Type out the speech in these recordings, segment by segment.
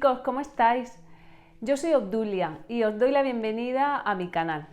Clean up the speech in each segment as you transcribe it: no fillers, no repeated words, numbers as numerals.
Chicos, ¿cómo estáis? Yo soy Obdulia y os doy la bienvenida a mi canal.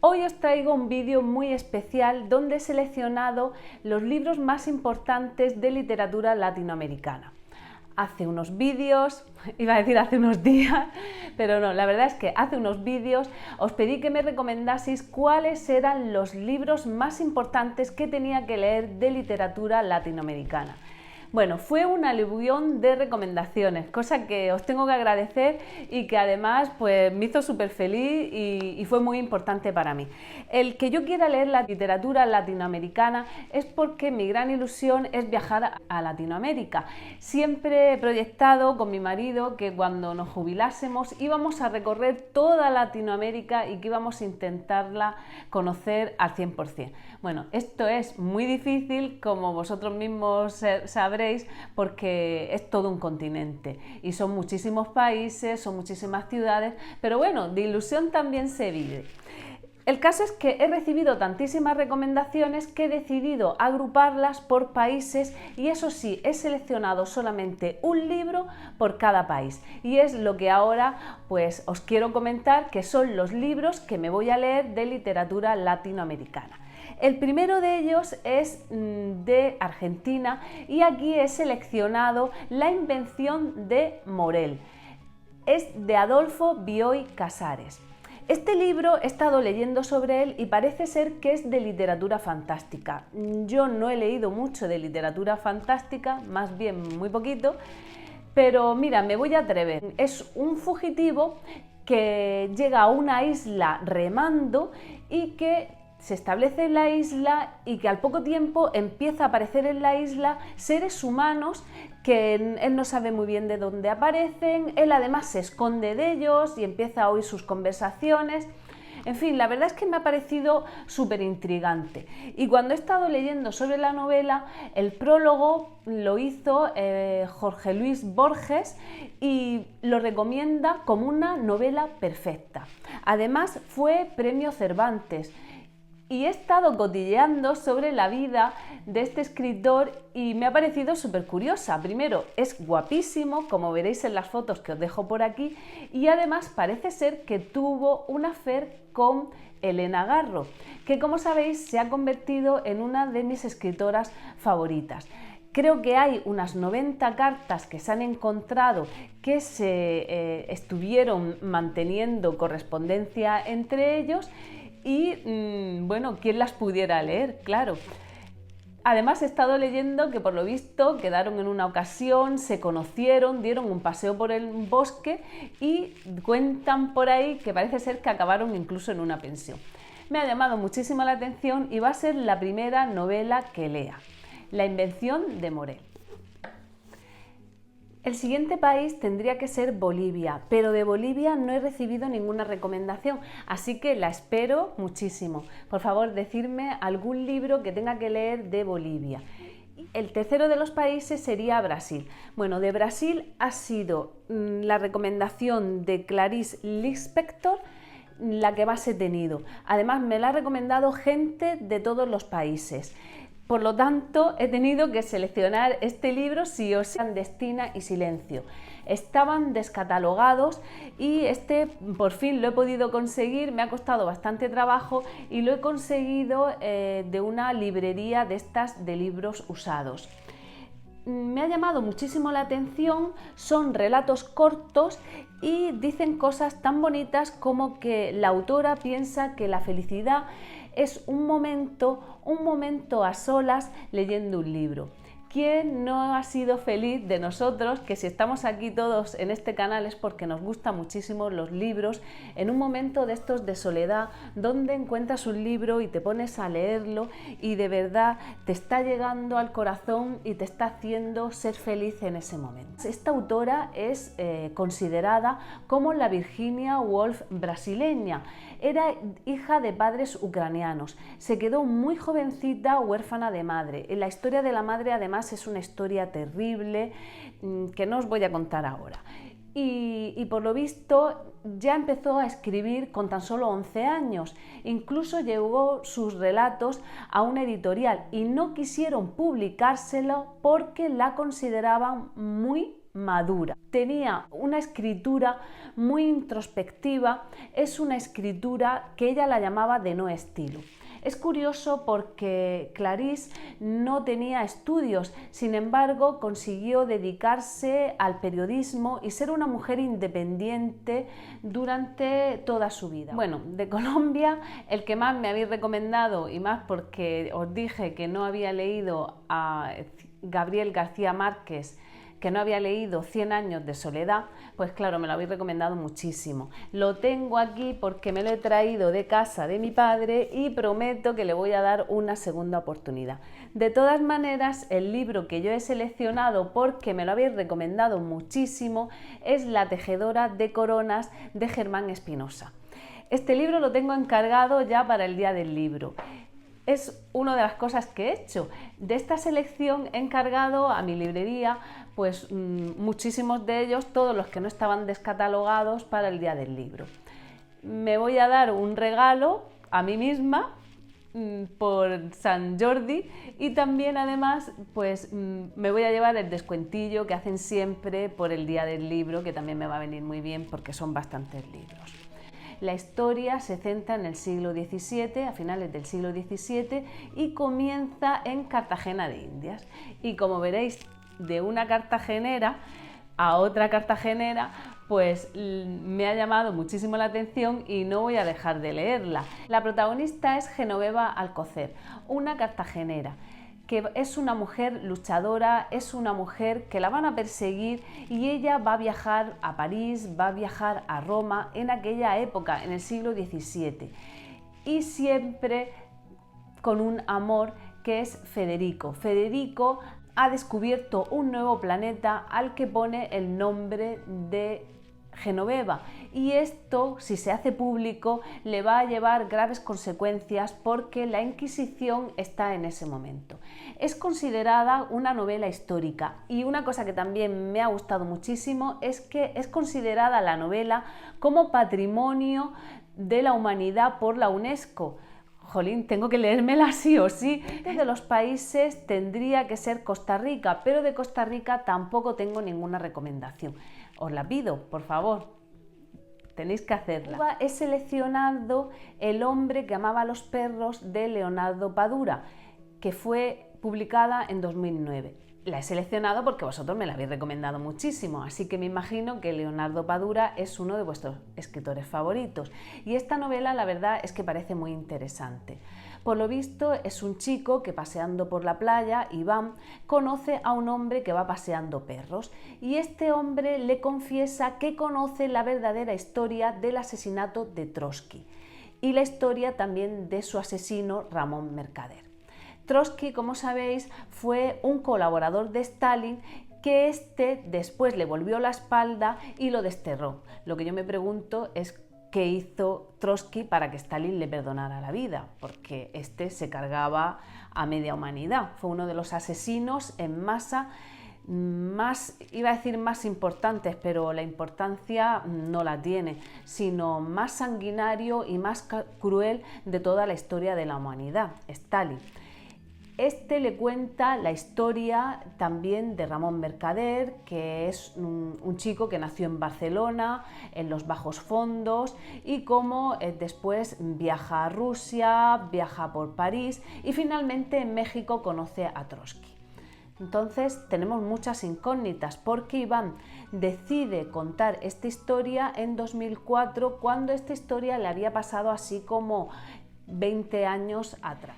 Hoy os traigo un vídeo muy especial donde he seleccionado los libros más importantes de literatura latinoamericana. Hace unos vídeos, iba a decir hace unos días, pero no, la verdad es que hace unos vídeos os pedí que me recomendaseis cuáles eran los libros más importantes que tenía que leer de literatura latinoamericana. Bueno, fue un aluvión de recomendaciones, cosa que os tengo que agradecer y que además pues, me hizo súper feliz y fue muy importante para mí. El que yo quiera leer la literatura latinoamericana es porque mi gran ilusión es viajar a Latinoamérica. Siempre he proyectado con mi marido que cuando nos jubilásemos íbamos a recorrer toda Latinoamérica y que íbamos a intentarla conocer al 100%. Bueno, esto es muy difícil, como vosotros mismos sabréis, porque es todo un continente y son muchísimos países, son muchísimas ciudades, pero bueno, de ilusión también se vive. El caso es que he recibido tantísimas recomendaciones que he decidido agruparlas por países y eso sí, he seleccionado solamente un libro por cada país y es lo que ahora pues os quiero comentar, que son los libros que me voy a leer de literatura latinoamericana. El primero de ellos es de Argentina y aquí he seleccionado La invención de Morel. Es de Adolfo Bioy Casares. Este libro he estado leyendo sobre él y parece ser que es de literatura fantástica. Yo no he leído mucho de literatura fantástica, más bien muy poquito, pero mira, me voy a atrever. Es un fugitivo que llega a una isla remando y que se establece en la isla y que al poco tiempo empieza a aparecer en la isla seres humanos que él no sabe muy bien de dónde aparecen, él además se esconde de ellos y empieza a oír sus conversaciones. En fin, la verdad es que me ha parecido súper intrigante. Y cuando he estado leyendo sobre la novela, el prólogo lo hizo Jorge Luis Borges y lo recomienda como una novela perfecta. Además, fue premio Cervantes. Y he estado cotilleando sobre la vida de este escritor y me ha parecido súper curiosa. Primero, es guapísimo, como veréis en las fotos que os dejo por aquí, y además parece ser que tuvo un affair con Helena Garro, que como sabéis se ha convertido en una de mis escritoras favoritas. Creo que hay unas 90 cartas que se han encontrado que se estuvieron manteniendo correspondencia entre ellos y bueno, ¿quién las pudiera leer? Claro. Además he estado leyendo que por lo visto quedaron en una ocasión, se conocieron, dieron un paseo por el bosque y cuentan por ahí que parece ser que acabaron incluso en una pensión. Me ha llamado muchísimo la atención y va a ser la primera novela que lea, La invención de Morel. El siguiente país tendría que ser Bolivia, pero de Bolivia no he recibido ninguna recomendación, así que la espero muchísimo. Por favor, decidme algún libro que tenga que leer de Bolivia. El tercero de los países sería Brasil. Bueno, de Brasil ha sido la recomendación de Clarice Lispector, la que más he tenido. Además, me la ha recomendado gente de todos los países. Por lo tanto, he tenido que seleccionar este libro sí o sí. Clandestina y Silencio. Estaban descatalogados y este por fin lo he podido conseguir, me ha costado bastante trabajo y lo he conseguido de una librería de estas de libros usados. Me ha llamado muchísimo la atención, son relatos cortos y dicen cosas tan bonitas como que la autora piensa que la felicidad es un momento a solas leyendo un libro. ¿Quién no ha sido feliz de nosotros, que si estamos aquí todos en este canal es porque nos gustan muchísimo los libros, en un momento de estos de soledad, donde encuentras un libro y te pones a leerlo y de verdad te está llegando al corazón y te está haciendo ser feliz en ese momento? Esta autora es considerada como la Virginia Woolf brasileña. Era hija de padres ucranianos, se quedó muy jovencita huérfana de madre. En la historia de la madre además es una historia terrible que no os voy a contar ahora. Y por lo visto ya empezó a escribir con tan solo 11 años, incluso llevó sus relatos a una editorial y no quisieron publicárselo porque la consideraban muy madura. Tenía una escritura muy introspectiva, es una escritura que ella la llamaba de no estilo. Es curioso porque Clarice no tenía estudios, sin embargo consiguió dedicarse al periodismo y ser una mujer independiente durante toda su vida. Bueno, de Colombia, el que más me habéis recomendado, y más porque os dije que no había leído a Gabriel García Márquez, que no había leído 100 años de soledad, pues claro, me lo habéis recomendado muchísimo. Lo tengo aquí porque me lo he traído de casa de mi padre y prometo que le voy a dar una segunda oportunidad. De todas maneras, el libro que yo he seleccionado porque me lo habéis recomendado muchísimo es La tejedora de coronas de Germán Espinosa. Este libro lo tengo encargado ya para el día del libro. Es una de las cosas que he hecho. De esta selección he encargado a mi librería pues muchísimos de ellos, todos los que no estaban descatalogados para el día del libro. Me voy a dar un regalo a mí misma por San Jordi y también además pues me voy a llevar el descuentillo que hacen siempre por el día del libro, que también me va a venir muy bien porque son bastantes libros. La historia se centra en el siglo XVII, a finales del siglo XVII, y comienza en Cartagena de Indias. Y como veréis, de una cartagenera a otra cartagenera, pues me ha llamado muchísimo la atención y no voy a dejar de leerla. La protagonista es Genoveva Alcocer, una cartagenera, que es una mujer luchadora, es una mujer que la van a perseguir y ella va a viajar a París, va a viajar a Roma en aquella época, en el siglo XVII, y siempre con un amor que es Federico. Federico ha descubierto un nuevo planeta al que pone el nombre de Genoveva, y esto, si se hace público, le va a llevar graves consecuencias porque la Inquisición está en ese momento. Es considerada una novela histórica, y una cosa que también me ha gustado muchísimo es que es considerada la novela como patrimonio de la humanidad por la UNESCO. Jolín, tengo que leérmela sí o sí. De los países tendría que ser Costa Rica, pero de Costa Rica tampoco tengo ninguna recomendación. Os la pido, por favor, tenéis que hacerla. He seleccionado El hombre que amaba a los perros de Leonardo Padura, que fue publicada en 2009. La he seleccionado porque vosotros me la habéis recomendado muchísimo, así que me imagino que Leonardo Padura es uno de vuestros escritores favoritos. Y esta novela, la verdad, es que parece muy interesante. Por lo visto, es un chico que, paseando por la playa, Iván, conoce a un hombre que va paseando perros, y este hombre le confiesa que conoce la verdadera historia del asesinato de Trotsky y la historia también de su asesino Ramón Mercader. Trotsky, como sabéis, fue un colaborador de Stalin que después le volvió la espalda y lo desterró. Lo que yo me pregunto es qué hizo Trotsky para que Stalin le perdonara la vida, porque se cargaba a media humanidad. Fue uno de los asesinos en masa iba a decir más importantes, pero la importancia no la tiene, sino más sanguinario y más cruel de toda la historia de la humanidad, Stalin. Le cuenta la historia también de Ramón Mercader, que es un chico que nació en Barcelona, en los bajos fondos, y cómo después viaja a Rusia, viaja por París y finalmente en México conoce a Trotsky. Entonces tenemos muchas incógnitas porque Iván decide contar esta historia en 2004, cuando esta historia le había pasado así como 20 años atrás.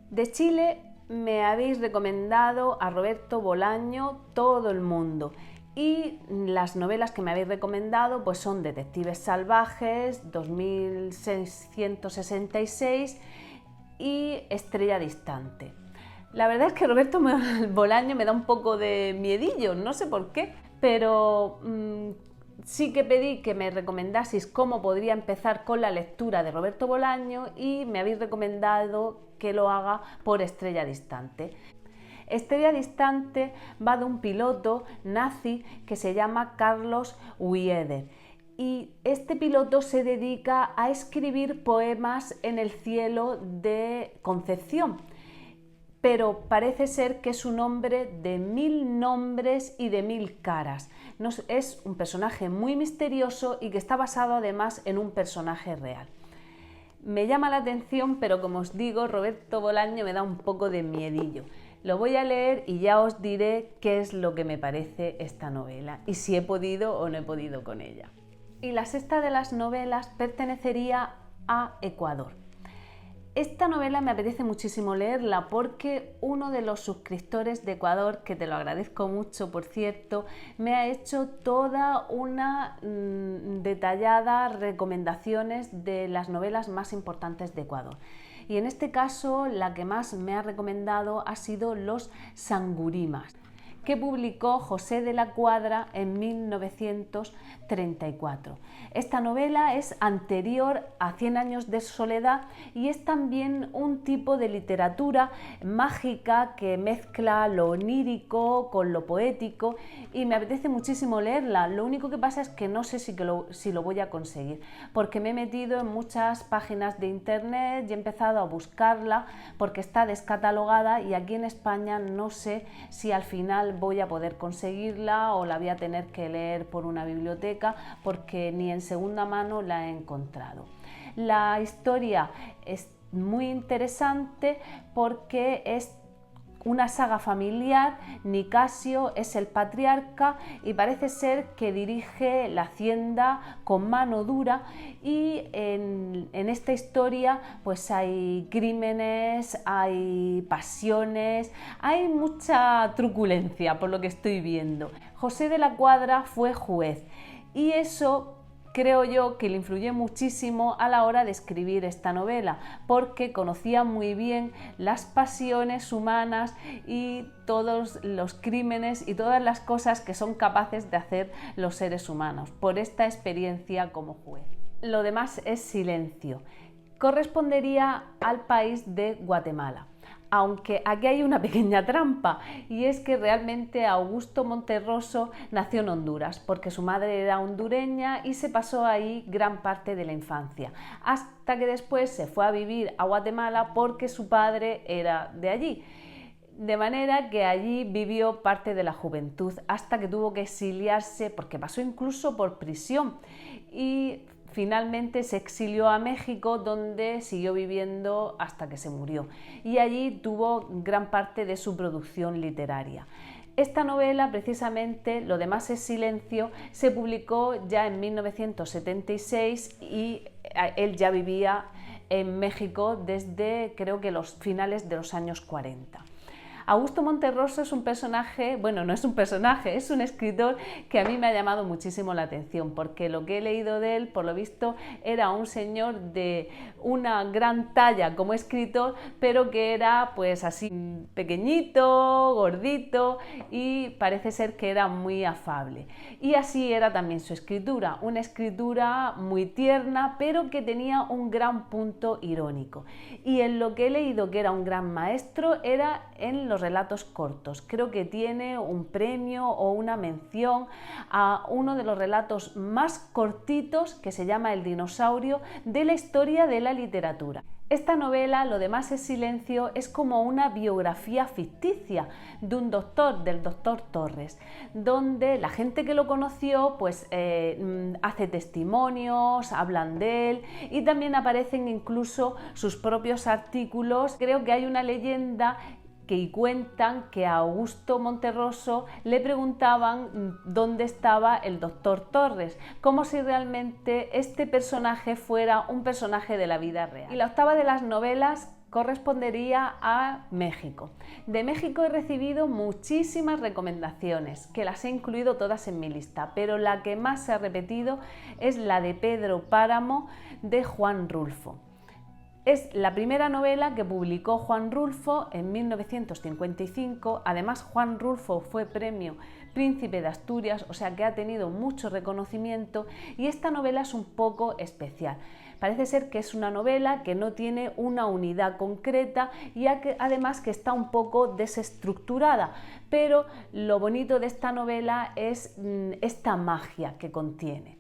De Chile me habéis recomendado a Roberto Bolaño Todo el mundo, y las novelas que me habéis recomendado pues son Detectives salvajes, 2666 y Estrella distante. La verdad es que Roberto Bolaño me da un poco de miedillo, no sé por qué, pero sí que pedí que me recomendaseis cómo podría empezar con la lectura de Roberto Bolaño y me habéis recomendado que lo haga por Estrella distante. Estrella distante va de un piloto nazi que se llama Carlos Ueder, y este piloto se dedica a escribir poemas en el cielo de Concepción. pero parece ser que es un hombre de 1000 nombres y de 1000 caras. Es un personaje muy misterioso y que está basado además en un personaje real. Me llama la atención, pero como os digo, Roberto Bolaño me da un poco de miedillo. Lo voy a leer y ya os diré qué es lo que me parece esta novela y si he podido o no he podido con ella. Y la sexta de las novelas pertenecería a Ecuador. Esta novela me apetece muchísimo leerla porque uno de los suscriptores de Ecuador, que te lo agradezco mucho por cierto, me ha hecho toda una detallada recomendaciones de las novelas más importantes de Ecuador. Y en este caso la que más me ha recomendado ha sido Los Sangurimas, que publicó José de la Cuadra en 1934. Esta novela es anterior a 100 años de soledad y es también un tipo de literatura mágica que mezcla lo onírico con lo poético y me apetece muchísimo leerla. Lo único que pasa es que no sé si lo voy a conseguir, porque me he metido en muchas páginas de internet y he empezado a buscarla porque está descatalogada y aquí en España no sé si al final voy a poder conseguirla o la voy a tener que leer por una biblioteca porque ni en segunda mano la he encontrado. La historia es muy interesante porque es una saga familiar. Nicasio es el patriarca y parece ser que dirige la hacienda con mano dura y en esta historia pues hay crímenes, hay pasiones, hay mucha truculencia por lo que estoy viendo. José de la Cuadra fue juez y eso creo yo que le influyó muchísimo a la hora de escribir esta novela, porque conocía muy bien las pasiones humanas y todos los crímenes y todas las cosas que son capaces de hacer los seres humanos, por esta experiencia como juez. Lo demás es silencio. Correspondería al país de Guatemala. Aunque aquí hay una pequeña trampa y es que realmente Augusto Monterroso nació en Honduras porque su madre era hondureña y se pasó ahí gran parte de la infancia, hasta que después se fue a vivir a Guatemala porque su padre era de allí. De manera que allí vivió parte de la juventud hasta que tuvo que exiliarse porque pasó incluso por prisión y finalmente se exilió a México, donde siguió viviendo hasta que se murió y allí tuvo gran parte de su producción literaria. Esta novela, precisamente, Lo demás es silencio, se publicó ya en 1976 y él ya vivía en México desde creo que los finales de los años 40. Augusto Monterroso es un personaje, bueno, no es un personaje, es un escritor que a mí me ha llamado muchísimo la atención, porque lo que he leído de él, por lo visto, era un señor de una gran talla como escritor, pero que era pues así pequeñito, gordito y parece ser que era muy afable. Y así era también su escritura, una escritura muy tierna, pero que tenía un gran punto irónico. Y en lo que he leído que era un gran maestro era en los relatos cortos. Creo que tiene un premio o una mención a uno de los relatos más cortitos que se llama El dinosaurio de la historia de la literatura. Esta novela, Lo demás es silencio, es como una biografía ficticia de un doctor, del doctor Torres, donde la gente que lo conoció pues hace testimonios, hablan de él y también aparecen incluso sus propios artículos. Creo que hay una leyenda que cuentan que a Augusto Monterroso le preguntaban dónde estaba el doctor Torres, como si realmente este personaje fuera un personaje de la vida real. Y la octava de las novelas correspondería a México. De México he recibido muchísimas recomendaciones, que las he incluido todas en mi lista, pero la que más se ha repetido es la de Pedro Páramo de Juan Rulfo. Es la primera novela que publicó Juan Rulfo en 1955. Además, Juan Rulfo fue premio Príncipe de Asturias, o sea que ha tenido mucho reconocimiento y esta novela es un poco especial. Parece ser que es una novela que no tiene una unidad concreta y además que está un poco desestructurada, pero lo bonito de esta novela es esta magia que contiene.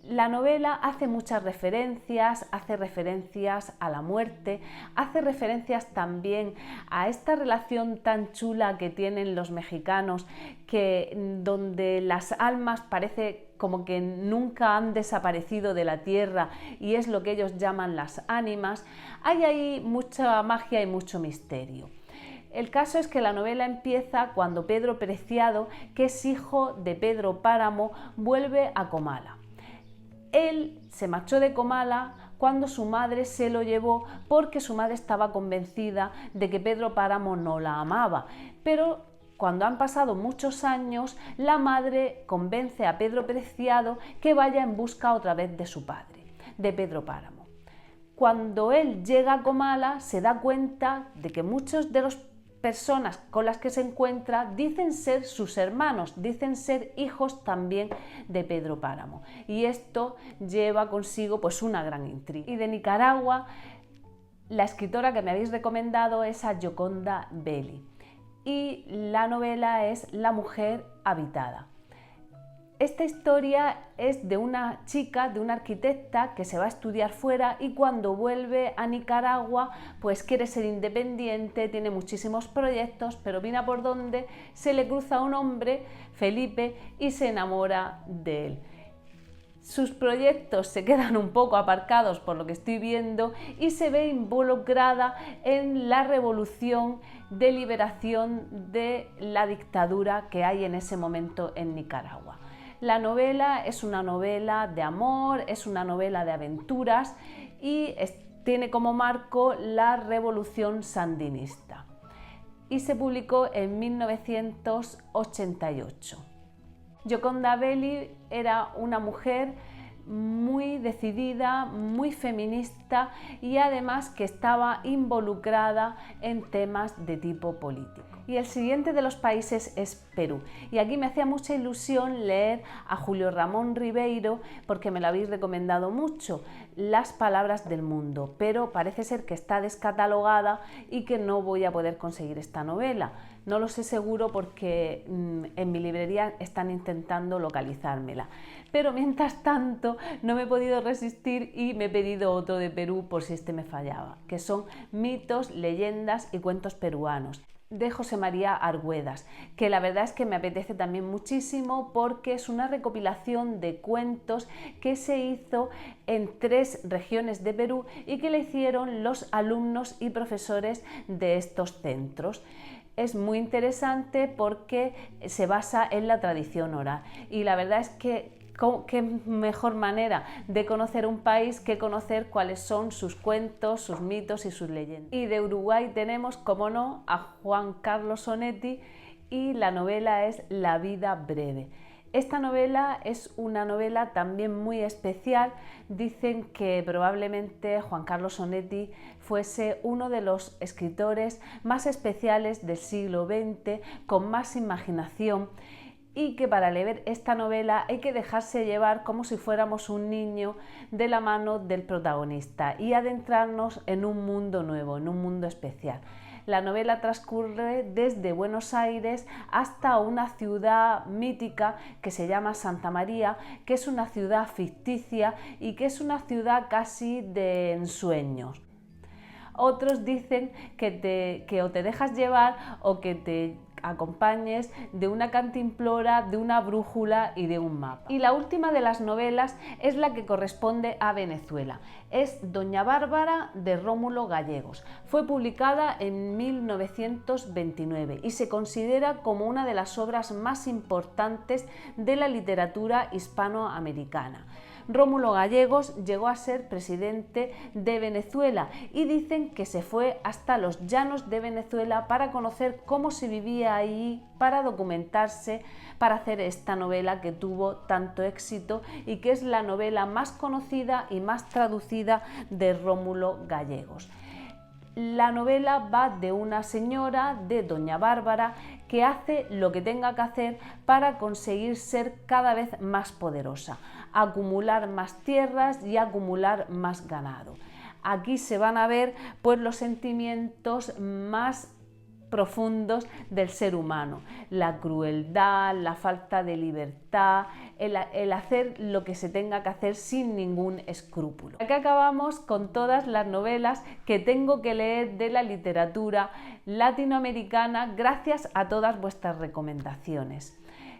La novela hace muchas referencias, hace referencias a la muerte, hace referencias también a esta relación tan chula que tienen los mexicanos, donde las almas parece como que nunca han desaparecido de la tierra y es lo que ellos llaman las ánimas. Hay ahí mucha magia y mucho misterio. El caso es que la novela empieza cuando Pedro Preciado, que es hijo de Pedro Páramo, vuelve a Comala. Él se marchó de Comala cuando su madre se lo llevó porque su madre estaba convencida de que Pedro Páramo no la amaba, pero cuando han pasado muchos años, la madre convence a Pedro Preciado que vaya en busca otra vez de su padre, de Pedro Páramo. Cuando él llega a Comala, se da cuenta de que muchos de los personas con las que se encuentra dicen ser sus hermanos, dicen ser hijos también de Pedro Páramo, y esto lleva consigo pues una gran intriga. Y de Nicaragua, la escritora que me habéis recomendado es a Gioconda Belli y la novela es La mujer habitada. Esta historia es de una chica, de una arquitecta que se va a estudiar fuera y cuando vuelve a Nicaragua pues quiere ser independiente, tiene muchísimos proyectos, pero mira por dónde se le cruza un hombre, Felipe, y se enamora de él. Sus proyectos se quedan un poco aparcados por lo que estoy viendo y se ve involucrada en la revolución de liberación de la dictadura que hay en ese momento en Nicaragua. La novela es una novela de amor, es una novela de aventuras y tiene como marco la revolución sandinista y se publicó en 1988. Gioconda Belli era una mujer muy decidida, muy feminista y además que estaba involucrada en temas de tipo político. Y el siguiente de los países es Perú. Y aquí me hacía mucha ilusión leer a Julio Ramón Ribeiro porque me lo habéis recomendado mucho, Las palabras del mundo, pero parece ser que está descatalogada y que no voy a poder conseguir esta novela. No lo sé seguro porque en mi librería están intentando localizármela. Pero mientras tanto no me he podido resistir y me he pedido otro de Perú por si este me fallaba, que son Mitos, leyendas y cuentos peruanos, de José María Argüedas, que la verdad es que me apetece también muchísimo porque es una recopilación de cuentos que se hizo en 3 regiones de Perú y que le hicieron los alumnos y profesores de estos centros. Es muy interesante porque se basa en la tradición oral y la verdad es que qué mejor manera de conocer un país que conocer cuáles son sus cuentos, sus mitos y sus leyendas. Y de Uruguay tenemos, como no, a Juan Carlos Onetti y la novela es La vida breve. Esta novela es una novela también muy especial. Dicen que probablemente Juan Carlos Onetti fuese uno de los escritores más especiales del siglo XX, con más imaginación, y que para leer esta novela hay que dejarse llevar como si fuéramos un niño de la mano del protagonista y adentrarnos en un mundo nuevo, en un mundo especial. La novela transcurre desde Buenos Aires hasta una ciudad mítica que se llama Santa María, que es una ciudad ficticia y que es una ciudad casi de ensueños. Otros dicen que o te dejas llevar o que te acompañes de una cantimplora, de una brújula y de un mapa. Y la última de las novelas es la que corresponde a Venezuela. Es Doña Bárbara de Rómulo Gallegos. Fue publicada en 1929 y se considera como una de las obras más importantes de la literatura hispanoamericana. Rómulo Gallegos llegó a ser presidente de Venezuela y dicen que se fue hasta los llanos de Venezuela para conocer cómo se vivía ahí, para documentarse, para hacer esta novela que tuvo tanto éxito y que es la novela más conocida y más traducida de Rómulo Gallegos. La novela va de una señora, de Doña Bárbara, que hace lo que tenga que hacer para conseguir ser cada vez más poderosa, acumular más tierras y acumular más ganado. Aquí se van a ver pues los sentimientos más profundos del ser humano: la crueldad, la falta de libertad, el hacer lo que se tenga que hacer sin ningún escrúpulo. Aquí acabamos con todas las novelas que tengo que leer de la literatura latinoamericana gracias a todas vuestras recomendaciones.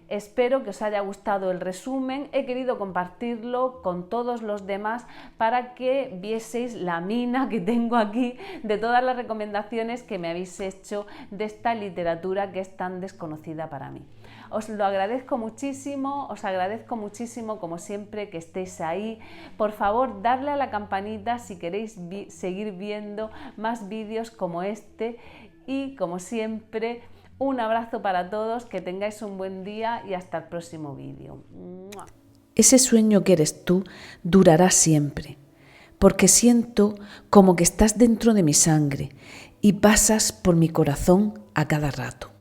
Espero que os haya gustado el resumen. He querido compartirlo con todos los demás para que vieseis la mina que tengo aquí de todas las recomendaciones que me habéis hecho de esta literatura que es tan desconocida para mí. Os lo agradezco muchísimo, os agradezco muchísimo como siempre que estéis ahí. Por favor, darle a la campanita si queréis seguir viendo más vídeos como este y, como siempre, un abrazo para todos, que tengáis un buen día y hasta el próximo vídeo. Ese sueño que eres tú durará siempre, porque siento como que estás dentro de mi sangre y pasas por mi corazón a cada rato.